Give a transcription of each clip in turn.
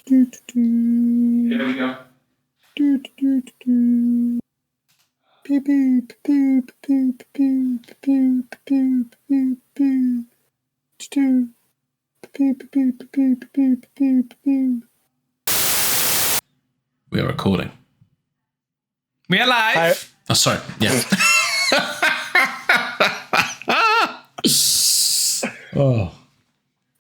Here we go. Beep, beep, beep, beep, beep, beep, beep, beep, beep. Beep, beep, beep, beep, beep, beep. We are recording. We are live. Oh, sorry. Yeah. Oh.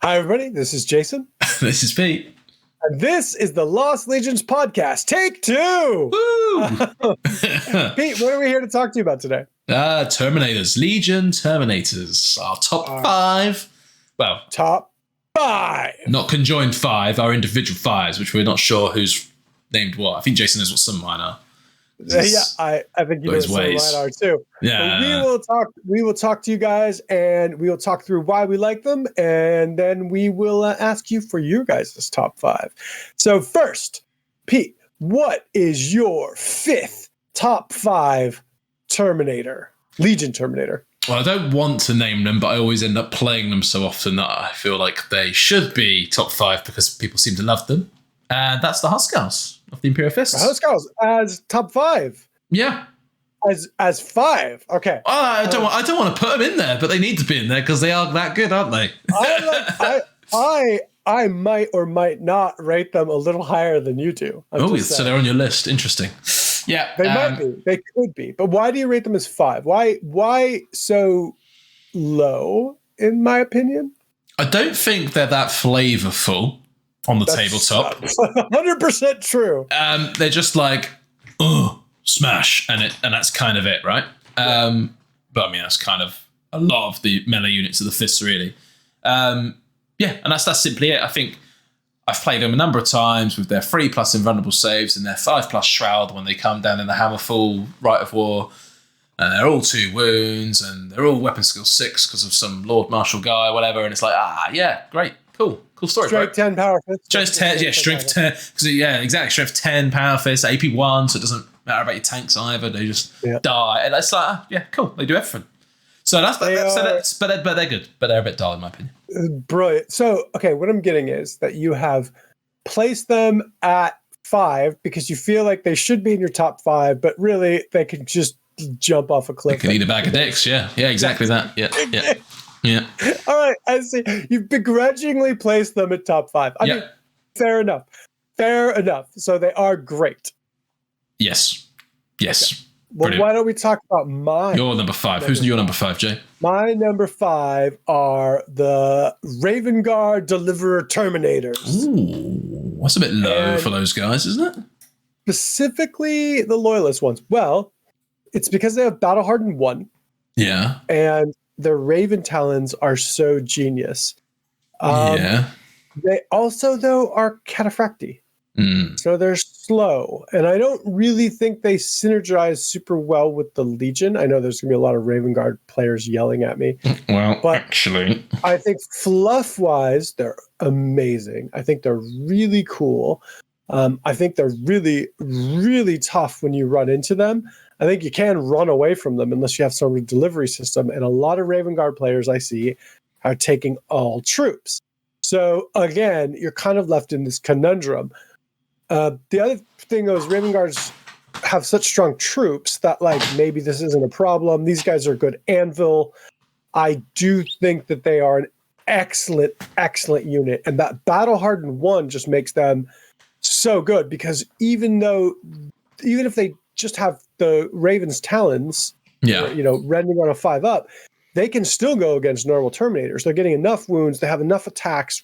Hi, everybody. This is Jason. This is Pete. And this is the Lost Legions podcast. Take two. Woo! Pete, what are we here to talk to you about today? Terminators. Legion Terminators. Our top five. Well, top five. Not conjoined five, our individual fives, which we're not sure who's named what. I think Jason knows what some of mine are. Yeah, I think you know some of mine are too. Yeah. But we will talk to you guys, and we will talk through why we like them, and then we will ask you for your guys' top five. So first, Pete, what is your fifth top five Terminator? Legion Terminator. Well, I don't want to name them, but I always end up playing them so often that I feel like they should be top five because people seem to love them. And that's the Huskars of the Imperial Fists. The Huskars as top five. Yeah. As five. Okay. I don't want to put them in there, but they need to be in there because they are that good, aren't they? I might or might not rate them a little higher than you do. So they're on your list. Interesting. Yeah. They might be. They could be. But why do you rate them as five? Why so low, in my opinion? I don't think they're that flavorful on the tabletop. 100% true. They're just like, smash, and that's kind of it, right? Yeah. But I mean, that's kind of a lot of the melee units of the fists, really. And that's simply it. I think I've played them a number of times with their 3+ invulnerable saves and their 5+ shroud when they come down in the Hammerfall Rite of War. And they're all 2 wounds, and they're all weapon skill 6 because of some Lord Marshal guy, whatever. And it's like, yeah, great, cool story. Strength 10 power fist. Strength 10, strength 10. Exactly. Strength 10 power fist, AP 1, so it doesn't matter about your tanks either. They just die. And it's like, cool. They do everything. So but they're good. But they're a bit dull in my opinion. Brilliant. So, okay, what I'm getting is that you have placed them at 5 because you feel like they should be in your top 5, but really they can just jump off a cliff. They can eat a bag of dicks. Yeah, exactly that. Yeah. All right, I see. You've begrudgingly placed them at top 5. I mean, fair enough. So they are great. Yes. Okay. Well, why don't we talk about your number 5? Who's your number 5, Jay? My number 5 are the Raven Guard Deliverer Terminators. Ooh, that's a bit low for those guys, isn't it? Specifically the Loyalist ones. Well, it's because they have Battle Hardened 1. Yeah. And their Raven Talons are so genius. They also, though, are cataphracti. So they're slow. And I don't really think they synergize super well with the Legion. I know there's going to be a lot of Raven Guard players yelling at me. Well, actually, I think fluff-wise, they're amazing. I think they're really cool. I think they're really, really tough when you run into them. I think you can run away from them unless you have some delivery system. And a lot of Raven Guard players I see are taking all troops. So again, you're kind of left in this conundrum. The other thing though is Raven Guards have such strong troops that like maybe this isn't a problem. These guys are good anvil. I do think that they are an excellent unit. And that Battle Hardened 1 just makes them so good because even if they just have the Raven's Talons, rending on a 5-up, they can still go against normal Terminators. They're getting enough wounds. They have enough attacks.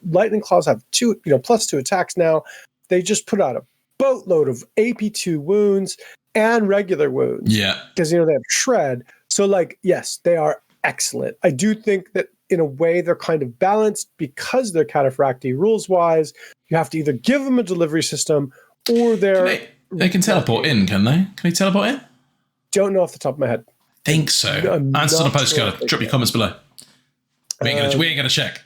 Lightning Claws have +2 attacks now. They just put out a boatload of AP2 wounds and regular wounds. Yeah. Because, they have Shred. So, yes, they are excellent. I do think that in a way they're kind of balanced because they're cataphracti rules-wise. You have to either give them a delivery system or they're... They can teleport in, can they? Can they teleport in? Don't know off the top of my head. Think so. Answer on a postcard. Drop your comments below. We ain't going to check.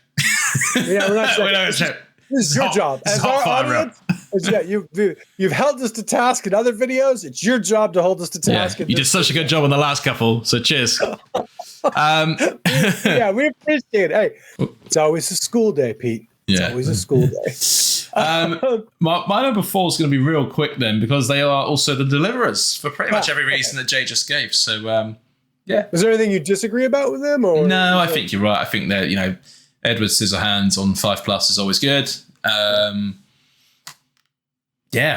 Yeah, we're not checking. We're not going to check. This is your job. As our audience, you've held us to task in other videos. It's your job to hold us to task. You did such a good job on the last couple, so cheers. We appreciate it. Hey, it's always a school day, Pete. It's always a school day. My number 4 is going to be real quick then, because they are also the deliverers for pretty much every reason that Jay just gave. So, yeah. Is there anything you disagree about with them? Or no, I think you're right. I think that, Edward Scissorhands on 5+ is always good.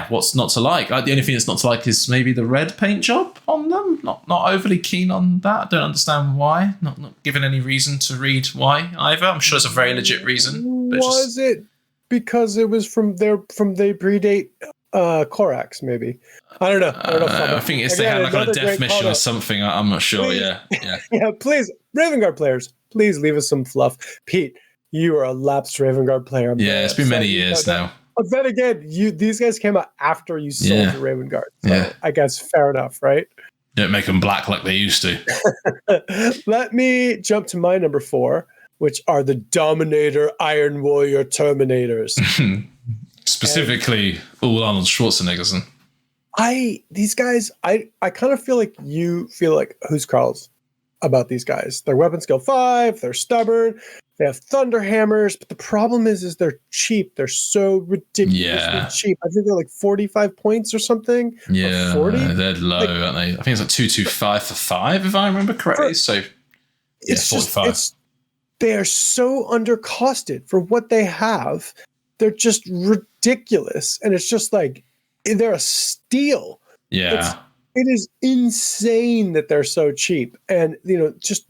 What's not to like? The only thing that's not to like is maybe the red paint job on them. Not overly keen on that. I don't understand why. Not given any reason to read why either. I'm sure it's a very legit reason. But it because it was they predate Korax? Maybe. I don't know. I think it's they had like on a death mission or something. I'm not sure. Please. Yeah. Yeah. Please, Raven Guard players, please leave us some fluff. Pete, you are a lapsed Raven Guard player. It's been many years now. But then again, these guys came out after you sold your Raven Guard. So I guess fair enough, right? Don't make them black like they used to. Let me jump to my number 4, which are the Dominator Iron Warrior Terminators. Specifically, all Arnold Schwarzeneggers. These guys, I kind of feel like you feel like who's Carl's about these guys. They're weapon skill 5, they're stubborn, they have thunder hammers, but the problem is they're cheap. They're so ridiculously cheap. I think they're like 45 points or something. Yeah, 40. They're low, aren't they? I think it's like 225 for 5, if I remember correctly. So it's 45. They are so undercosted for what they have. They're just ridiculous, and it's just like they're a steal. Yeah, it is insane that they're so cheap, and just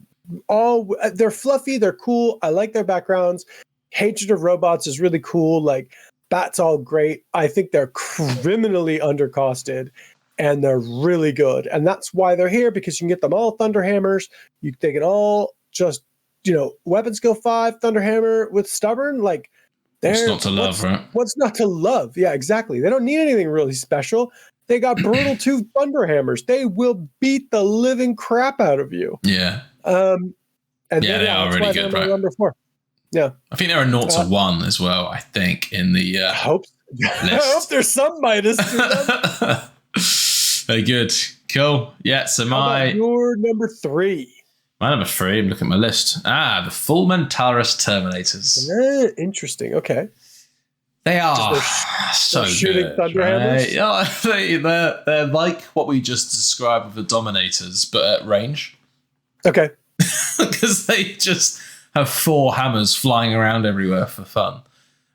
they're fluffy, they're cool. I like their backgrounds. Hatred of Robots is really cool. Like that's all great. I think they're criminally undercosted, and they're really good, and that's why they're here, because you can get them all thunder hammers. They can all just weapon skill 5 thunder hammer with stubborn. Like what's not to love, right? What's not to love? Yeah, exactly. They don't need anything really special. They got brutal 2 thunder hammers. They will beat the living crap out of you. Yeah. They are really good, right? Number 4. Yeah. I think they're a 0 to 1 as well, I think, in the I hope there's some Midas to them. Very good. Cool. Yeah, so your number 3. My number 3, I'm looking at my list. The Full Mentaurus Terminators. Interesting. Okay. They are so shooting good. Thunder hammers? Yeah, they're like what we just described with the Dominators, but at range. Okay. Because they just have 4 hammers flying around everywhere for fun.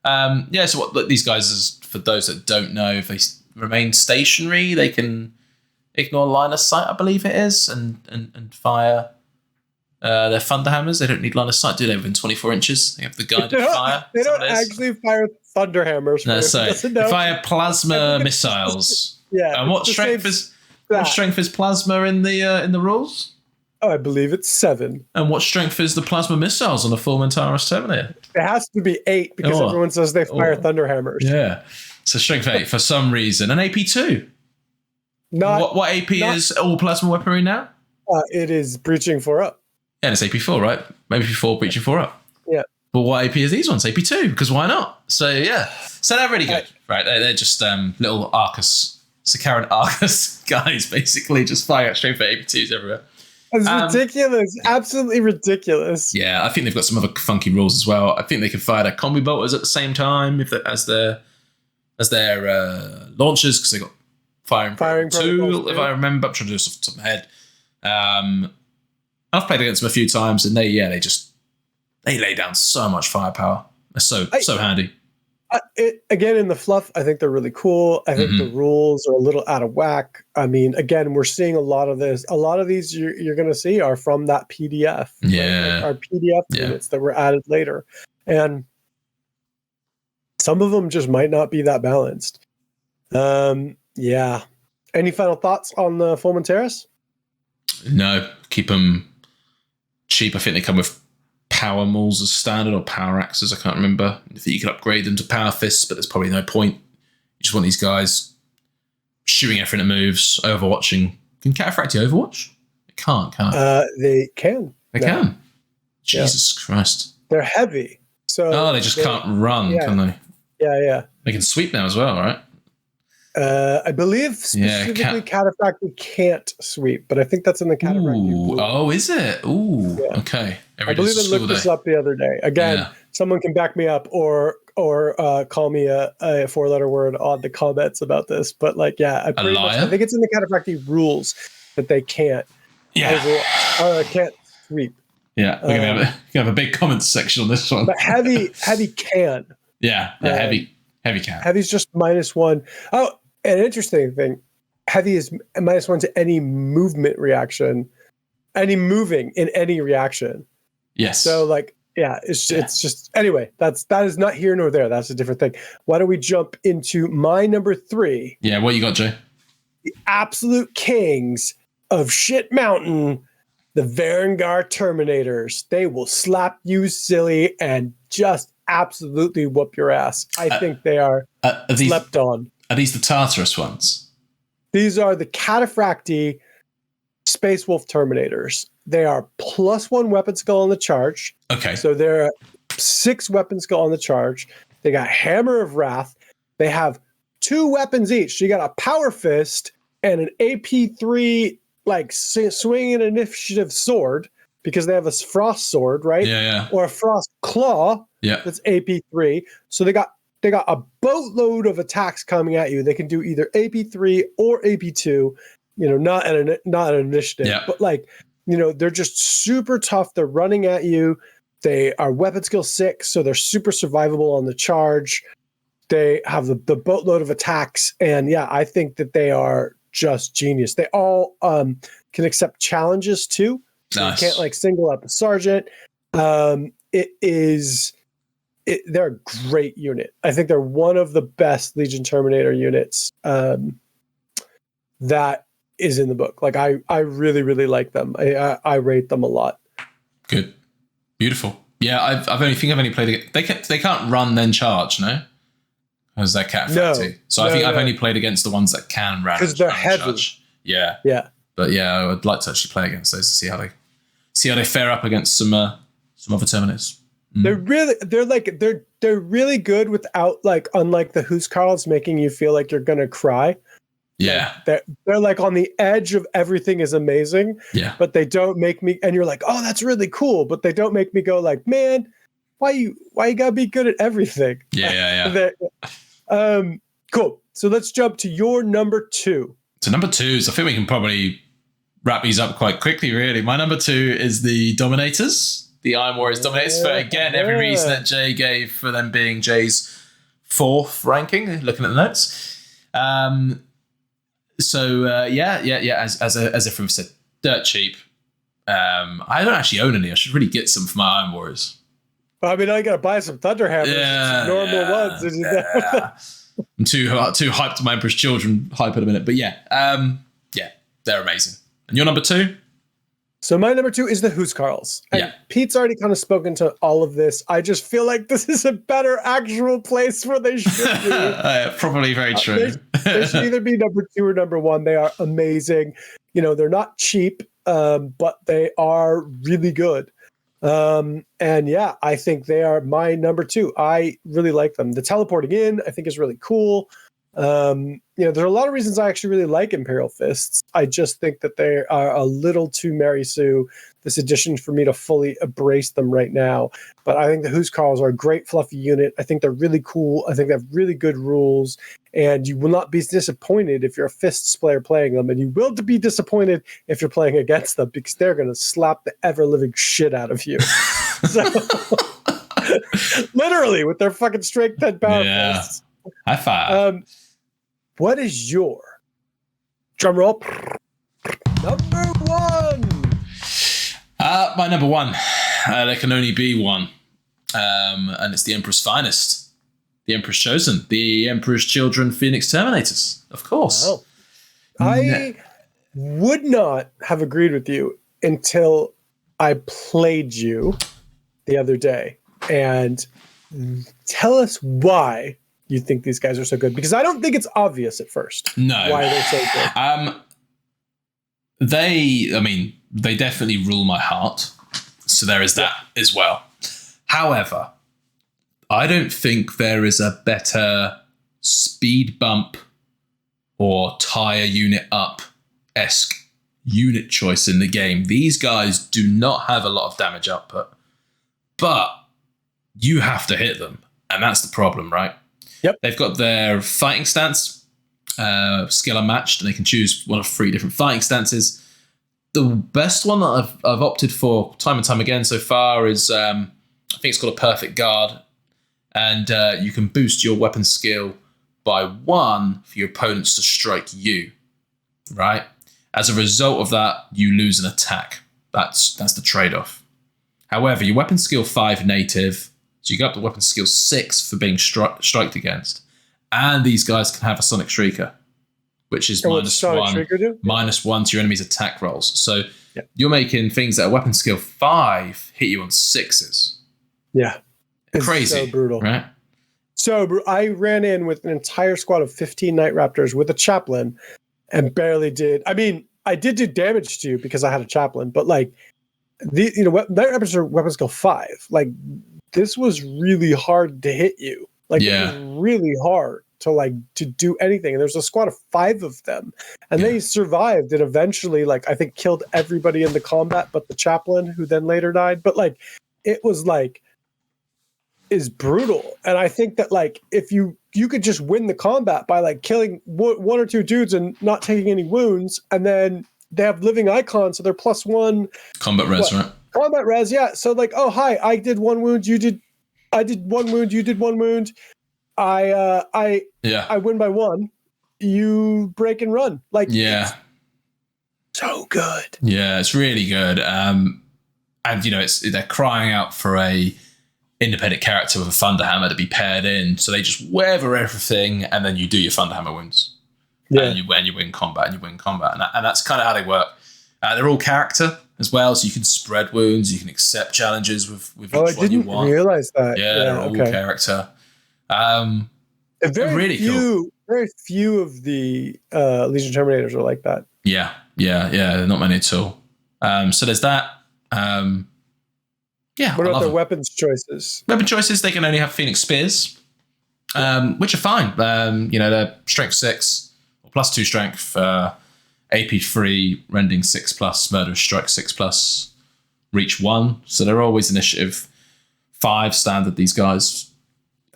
So what these guys, is for those that don't know, if they remain stationary, they can ignore line of sight, I believe it is, and fire their thunder hammers. They don't need line of sight, do they? Within 24 inches, they have the guided fire. They don't actually fire thunder hammers. No, sorry. They fire plasma missiles. Yeah. And what strength is plasma in the rules? Oh, I believe it's 7. And what strength is the plasma missiles on a Full Mentaurus Terminator? It has to be 8 because everyone says they fire thunder hammers. Yeah. So strength 8 for some reason. And AP 2. What AP is all plasma weaponry now? It is breaching 4 up. Yeah, and it's AP 4, right? Maybe 4 breaching 4 up. Yeah. But what AP is these ones? AP 2, because why not? So yeah. So they're really good. Right. They're just little Arcus, Sakaran Arcus guys, basically, just firing out straight for AP 2s everywhere. It's ridiculous. Absolutely ridiculous. Yeah, I think they've got some other funky rules as well. I think they can fire their combi bolters at the same time as their launchers, because they got firing two, if I remember. I'm trying to do this off the top of my head. I've played against them a few times, and they lay down so much firepower. They're so handy. Again, in the fluff, I think they're really cool. I think the rules are a little out of whack. I mean, again, we're seeing a lot of this. A lot of these you're going to see are from that PDF. Yeah. Right? Like our PDF units that were added later. And some of them just might not be that balanced. Yeah. Any final thoughts on the Full Mentaurus? No. Keep them cheap. I think they come with power mauls as standard, or power axes, I can't remember. If you can upgrade them to power fists, but there's probably no point. You just want these guys shooting everything that moves, overwatching. Can Cataphractii overwatch? It can't, can it? They can. They can. Jesus Christ. They're heavy. So they just can't run, can they? Yeah. They can sweep now as well, right? I believe specifically Cataphractii can't sweep, but I think that's in the Cataphractii. Oh, is it? Ooh, okay. I believe I looked this up the other day. Again, Someone can back me up or call me a 4-letter word on the comments about this. But like, yeah, I think it's in the cataphractii rules that they can't. Can't sweep. Yeah, we're gonna have a big comments section on this one. But heavy can. Heavy can. Heavy's just -1. Oh, an interesting thing. Heavy is -1 to any movement reaction, any moving in any reaction. Yes. So like, yeah, it's just anyway. That is not here nor there. That's a different thing. Why don't we jump into my number 3? Yeah, what you got, Jay? The absolute kings of Shit Mountain, the Varangar Terminators. They will slap you silly and just absolutely whoop your ass. I think they are slept on. Are these the Tartarus ones? These are the cataphractii Space Wolf Terminators. They are +1 weapon skill on the charge. Okay. So they're 6 weapon skill on the charge. They got Hammer of Wrath. They have 2 weapons each. So you got a Power Fist and an AP3 like swinging an initiative sword, because they have a frost sword, right? Yeah. Or a frost claw. Yeah. That's AP3. So they got a boatload of attacks coming at you. They can do either AP3 or AP2. Not an initiative, but like, they're just super tough. They're running at you. They are weapon skill 6, so they're super survivable on the charge. They have the boatload of attacks, and yeah, I think that they are just genius. They all can accept challenges too. Nice. You can't like single out the sergeant. They're a great unit. I think they're one of the best Legion Terminator units that is in the book. Like I really, really like them. I rate them a lot. Good. Beautiful. Yeah, I've only played it. They can't run then charge, no? As that cataphractii. I've only played against the ones that can run because they're heavy. Charge. Yeah. But yeah, I would like to actually play against those to see how they fare up against some other Terminators. They're really good without, like, unlike the Huskarls making you feel like you're gonna cry. Yeah. They're like on the edge of everything is amazing. Yeah. But they don't make me, and you're like, oh, that's really cool. But they don't make me go like, man, why you gotta be good at everything? Yeah. Cool. So let's jump to your number 2. So number 2 is, I think we can probably wrap these up quite quickly, really. My number 2 is the Dominators, the Iron Warriors Dominators, for, again, every reason that Jay gave for them being Jay's 4th ranking, looking at the notes. As everyone said, dirt cheap. I don't actually own any. I should really get some for my Iron Warriors. Well, I mean, I gotta buy some Thunder Hammers. Normal ones. I'm too hyped to my Emperor's Children hype at a minute, but they're amazing. And your number 2? So my number 2 is the Huskarls. And Pete's already kind of spoken to all of this. I just feel like this is a better actual place where they should be. Probably very true. They should either be number 2 or number 1. They are amazing. They're not cheap, but they are really good. I think they are my number 2. I really like them. The teleporting in, I think, is really cool. There are a lot of reasons I actually really like Imperial Fists. I just think that they are a little too Mary Sue, this edition, for me to fully embrace them right now. But I think the Huskarls are a great fluffy unit. I think they're really cool. I think they have really good rules, and you will not be disappointed if you're a Fists player playing them, and you will be disappointed if you're playing against them, because they're going to slap the ever-living shit out of you. So, literally, with their fucking strength 10 power fists. High five. What is your drum roll number 1? My number 1. There can only be one, and it's the Emperor's Finest, the Emperor's Chosen, the Emperor's Children, Phoenix Terminators, of course. Oh. I would not have agreed with you until I played you the other day, and tell us why you think these guys are so good, because I don't think it's obvious at first. No, why they're so good. They definitely rule my heart, so there is that as well. However, I don't think there is a better speed bump or tire unit up-esque unit choice in the game. These guys do not have a lot of damage output, but you have to hit them. And that's the problem, right? Yep. They've got their fighting stance, skill unmatched, and they can choose one of 3 different fighting stances. The best one that I've opted for time and time again so far is, I think it's called a perfect guard. And you can boost your weapon skill by 1 for your opponents to strike you, right? As a result of that, you lose an attack. That's the trade-off. However, your weapon skill 5 native, so you get up to weapon skill 6 for being striked against. And these guys can have a Sonic Shrieker, which is -1 to your enemy's attack rolls. So you're making things that are weapon skill 5 hit you on 6s. Yeah. It's crazy. So brutal. Right? So I ran in with an entire squad of 15 Night Raptors with a chaplain and barely did. I mean, I did do damage to you because I had a chaplain, but like, Night Raptors are weapon skill 5. Like, this was really hard to hit you. Like, it was really hard to do anything. And there's a squad of 5 of them, and they survived and eventually, like, I think killed everybody in the combat but the chaplain, who then later died. But like, it was like, is brutal. And I think that, like, if you could just win the combat by like killing 1 or 2 dudes and not taking any wounds, and then they have living icons, so they're +1 combat res, right? Combat res, yeah. So like, oh hi, I did 1 wound, I did 1 wound, you did 1 wound. I win by 1. You break and run. Like, yeah, so good. Yeah, it's really good. And they're crying out for a independent character with a Thunderhammer to be paired in, so they just weather everything, and then you do your Thunderhammer wounds. Yeah. And you win combat, and that's kind of how they work. They're all character as well, so you can spread wounds, you can accept challenges with each one you want. I didn't realize that. Yeah, they're all character. Very few of the Legion Terminators are like that. Yeah, not many at all. So there's that. What about their weapons choices? Weapon choices, they can only have Phoenix Spears, which are fine. They're strength 6 or +2 strength, AP 3, rending 6+, murderous strike 6+, reach 1. So they're always initiative 5 standard. These guys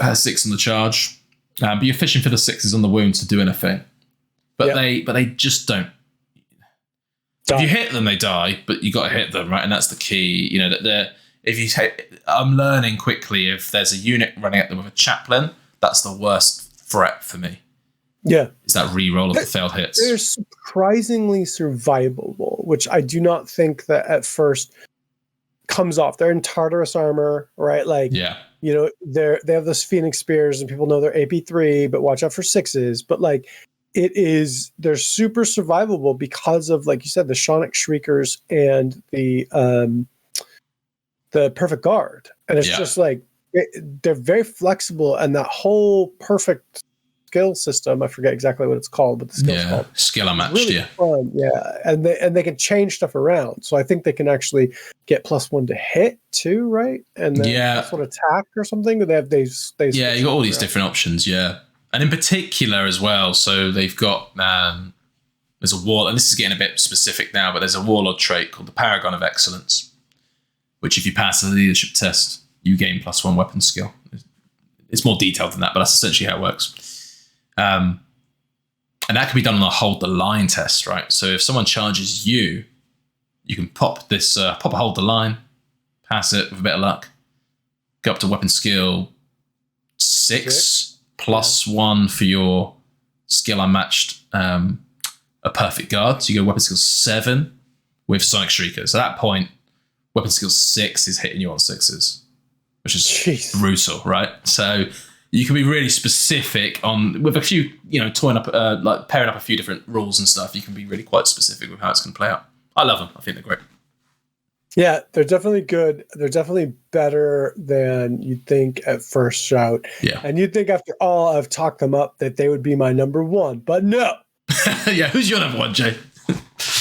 has 6 on the charge, but you're fishing for the 6s on the wounds to do anything. But they just don't. If you hit them, they die. But you got to hit them, right? And that's the key. I'm learning quickly, if there's a unit running at them with a chaplain, that's the worst threat for me. Yeah. Is that reroll of the failed hits. They're surprisingly survivable, which I do not think that at first comes off. They're in Tartarus armor, right? Like, they have those Phoenix Spears, and people know they're AP 3, but watch out for 6s. But like, they're super survivable because of, like you said, the Sonic Shriekers and the Perfect Guard. And it's just like, they're very flexible, and that whole perfect skill system, I forget exactly what it's called, but the skill's called skill unmatched. Really fun, and they can change stuff around. So I think they can actually get +1 to hit too, right? And then +1 attack or something. They you got all these different options, and in particular as well. So they've got there's a wall, and this is getting a bit specific now, but there's a warlord trait called the Paragon of Excellence, which if you pass the leadership test, you gain +1 weapon skill. It's more detailed than that, but that's essentially how it works. And that can be done on a hold the line test, right? So if someone charges you, you can pop a hold the line, pass it with a bit of luck, go up to weapon skill 6 +1 for your skill unmatched, a perfect guard. So you go weapon skill 7 with Sonic Shrieker. So at that point, weapon skill 6 is hitting you on 6s, which is brutal, right? So you can be really specific with a few, pairing up a few different rules and stuff. You can be really quite specific with how it's going to play out. I love them. I think they're great. Yeah, they're definitely good. They're definitely better than you'd think at first shout. Yeah. And you'd think after all I've talked them up that they would be my number 1, but no. Who's your number 1, Jay?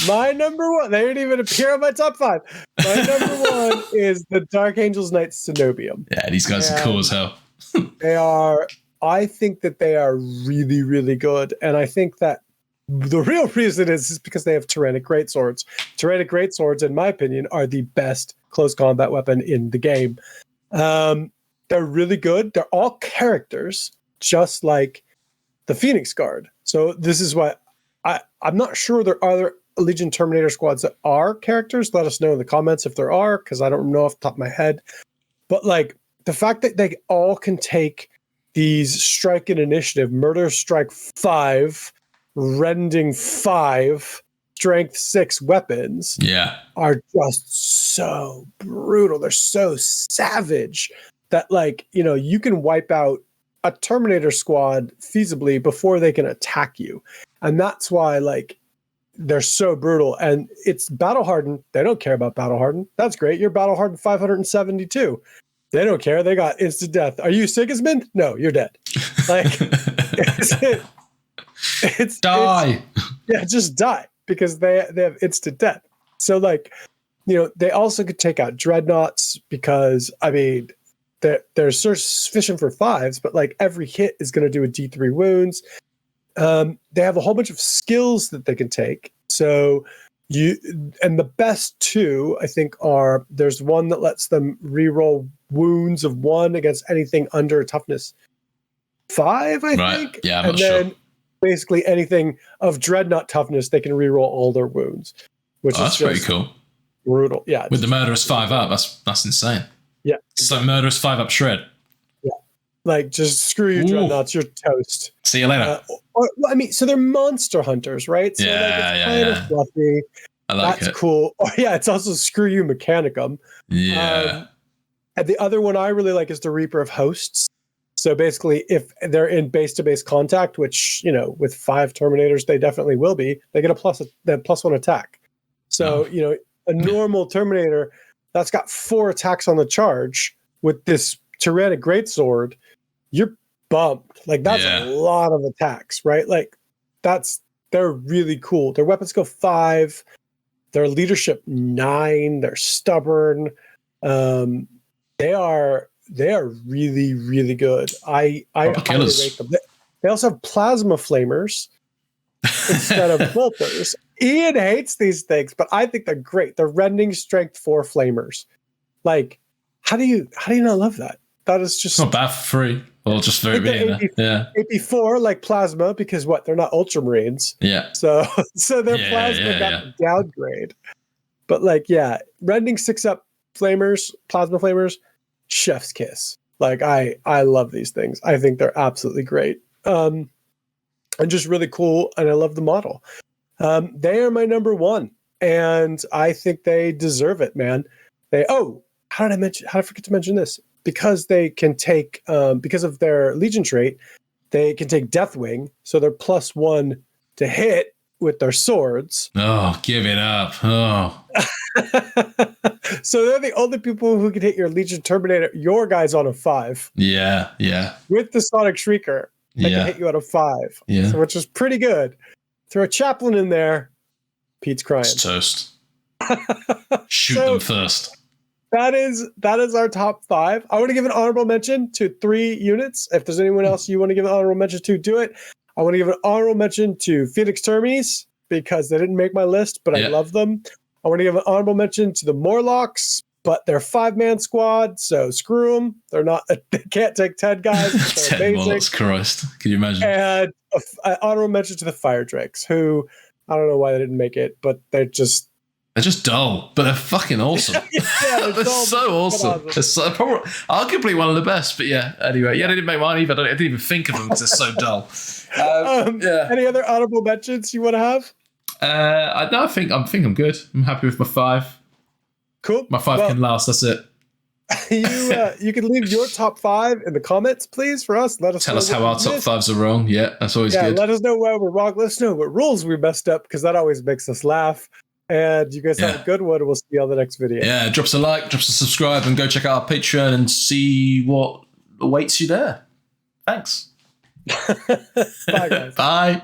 My number 1, they didn't even appear on my top 5. My number 1 is the Dark Angels Knights Cenobium. Yeah, these guys are cool as hell. I think that they are really, really good. And I think that the real reason is because they have Tyrannic Greatswords. Tyrannic Greatswords, in my opinion, are the best close combat weapon in the game. they're really good. They're all characters, just like the Phoenix Guard. So this is what I'm not sure there are other Legion Terminator squads that are characters. Let us know in the comments if there are, because I don't know off the top of my head. But like the fact that they all can take these strike and initiative, murder strike 5, rending 5, strength 6 weapons are just so brutal. They're so savage that, like, you know, you can wipe out a Terminator squad feasibly before they can attack you. And that's why, like, they're so brutal. And it's battle hardened. They don't care about battle hardened. That's great. You're battle hardened 572. They don't care. They got instant death. Are you Sigismund? No, you're dead. Like, it's die. Just die, because they have instant death. So, like, you know, they also could take out dreadnoughts, because, I mean, they're sufficient for 5s, but like every hit is going to do a D3 wounds. They have a whole bunch of skills that they can take. So and the best 2, I think, are, there's one that lets them reroll wounds of 1 against anything under toughness 5, I think. Yeah, I'm and not then sure. Basically anything of dreadnought toughness, they can reroll all their wounds, which is that's pretty cool. Brutal. Yeah. With the murderous 5 up, that's insane. Yeah. It's like murderous 5 up shred. Yeah. Like, just screw you, dreadnoughts, you're toast. See you later. Well, I mean, so they're monster hunters, right? So like, it's kind of fluffy. I like That's it. cool. Oh, yeah, it's also screw you, Mechanicum. Yeah. And the other one I really like is the Reaper of Hosts. So basically, if they're in base-to-base contact, which, you know, with 5 Terminators, they definitely will be, they get a +1 attack. So, you know, a normal Terminator that's got 4 attacks on the charge with this Tyrannic Greatsword, you're bumped. Like, that's a lot of attacks, right? Like, they're really cool. Their weapons go 5. Their leadership 9. They're stubborn. They are really, really good. I highly rate them. They also have plasma flamers instead of bolters. Ian hates these things, but I think they're great. They're rending strength 4 flamers. Like, how do you not love that? That is just not bad for free. Or just very big. Yeah. AP4 like plasma, because they're not ultramarines. Yeah. So their plasma got the downgrade. But like, rending 6 up flamers, plasma flamers, chef's kiss. Like, I love these things. I think they're absolutely great. And just really cool, and I love the model. They are my number 1, and I think they deserve it, man. How did I forget to mention this? Because they can take, because of their Legion trait, they can take Deathwing, so they're +1 to hit with their swords. Oh, give it up. Oh. So they're the only people who can hit your Legion Terminator, your guys, on a 5. Yeah. With the Sonic Shrieker, they can hit you on a 5. Yeah. So, which is pretty good. Throw a chaplain in there, Pete's crying. It's toast. Shoot them first. That is our top 5. I want to give an honorable mention to 3 units. If there's anyone else you want to give an honorable mention to, do it. I want to give an honorable mention to Phoenix Termies, because they didn't make my list, but I love them. I want to give an honorable mention to the Morlocks, but they're 5-man squad, so screw them. They can't take 10 guys. 10 Morlocks, Christ. Can you imagine? And an honorable mention to the Fire Drakes, who, I don't know why they didn't make it, but they're just dull, but they're fucking awesome. they're dull, so awesome. They're so probably, arguably one of the best, but anyway. They didn't make mine either. I didn't even think of them because they're so dull. Any other honorable mentions you want to have? I think I'm good. I'm happy with my 5. Cool. My 5 can last. That's it. You can leave your top 5 in the comments, please, for us. Let us tell us how our top 5s are wrong. Yeah, that's always good. Let us know why we're wrong. Let us know what rules we messed up, because that always makes us laugh. And you guys have a good one. We'll see you on the next video. Yeah, drop us a like, drop us a subscribe, and go check out our Patreon and see what awaits you there. Thanks. Bye, guys. Bye.